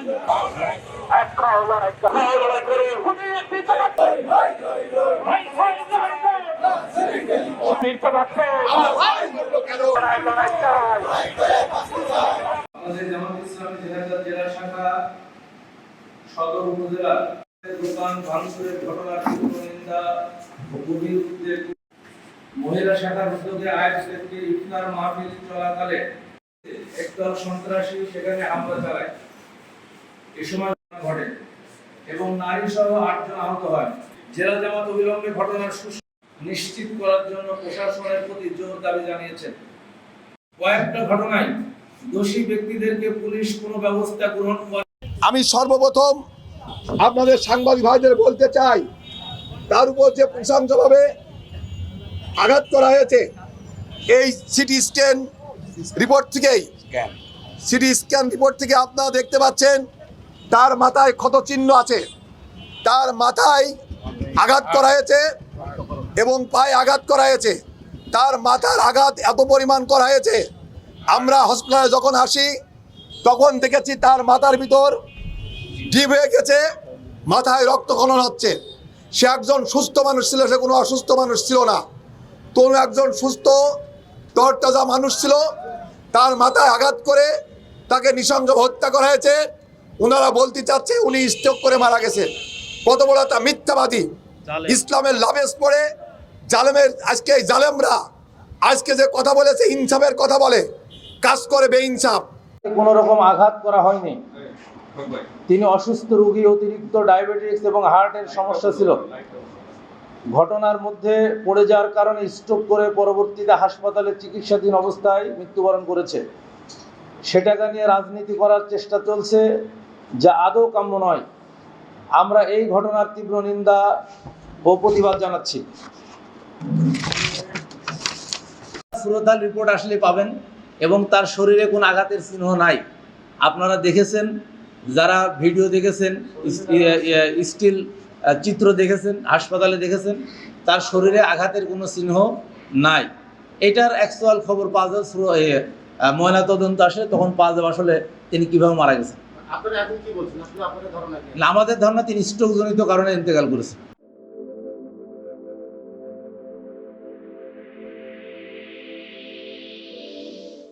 জেলা শাখা সদর উপজেলা দোকান ভাঙচুরের ঘটনার তীব্র নিন্দা ও গভীর উদ্বেগ। মহিলা শাখার উদ্যোগে আয়োজিত ইফতার মাহফিল চলাকালে একদল সন্ত্রাসী সেখানে হামলা চালায়। এ সময় ঘটে এবং নারী সহ 8 জন আহত হয়। জেলা জামাত অবিলম্বে ঘটনার নিশ্চিত করার জন্য প্রশাসনের প্রতি জোর দাবি জানিয়েছেন। কয়েকটা ঘটনায় দোষী ব্যক্তিদেরকে পুলিশ কোনো ব্যবস্থা গ্রহণ করে। আমি সর্বপ্রথম আপনাদের সাংবাদিক ভাইদের বলতে চাই, তার উপর যে প্রশংসাভাবে আঘাত করা হয়েছে, এই সিটি স্ক্যান রিপোর্ট থেকে আপনারা দেখতে পাচ্ছেন তার মাথায় ক্ষত চিহ্ন আছে, তার মাথায় আঘাত করা হয়েছে এবং পায়ে আঘাত করা হয়েছে। তার মাথার আঘাত এত পরিমাণ করা হয়েছে, আমরা হসপিটালে যখন আসি তখন দেখেছি তার মাথার ভিতর ডিপ হয়ে গেছে, মাথায় রক্তক্ষরণ হচ্ছে। সে একজন সুস্থ মানুষ ছিল, সে কোনো অসুস্থ মানুষ ছিল না, কোনো একজন সুস্থ তরতাজা মানুষ ছিল। তার মাথায় আঘাত করে তাকে নৃশংসভাবে হত্যা করা হয়েছে। ওনারা বলতে চাচ্ছে উনি স্ট্রোক করে মারা গেছে। কত বড় একটা মিথ্যাবাদী, ইসলামের লাভেস পড়ে জালেমের। আজকে এই জালেমরা আজকে যে কথা বলেছে, ইনসাফের কথা বলে, কাজ করে বেইনসাফ। কোনো রকম আঘাত করা হয়নি। তিনি অসুস্থ রোগী, অতিরিক্ত ডায়াবেটিস এবং হার্টের সমস্যা ছিল। ঘটনার মধ্যে পড়ে যাওয়ার কারণে স্ট্রোক করে পরবর্তীতে হাসপাতালে চিকিৎসাধীন অবস্থায় মৃত্যুবরণ করেছে। সেটাকে নিয়ে রাজনীতি করার চেষ্টা চলছে, যা আদৌ কাম্য নয়। আমরা এই ঘটনার তীব্র নিন্দা ও প্রতিবাদ জানাচ্ছি। সুরতাল রিপোর্ট আসলে পাবেন এবং তার শরীরে কোনো আঘাতের চিহ্ন নাই। আপনারা দেখেছেন, যারা ভিডিও দেখেছেন, স্টিল চিত্র দেখেছেন, হাসপাতালে দেখেছেন, তার শরীরে আঘাতের কোনো চিহ্ন নাই। এটার অ্যাকচুয়াল খবর পাওয়া যায়, ময়নাতদন্ত আসে, তখন পাওয়া যাবে আসলে তিনি কীভাবে মারা গেছেন। আমাদের ধারণা তিনি স্ট্রোকজনিত কারণে ইন্তেকাল করেছেন।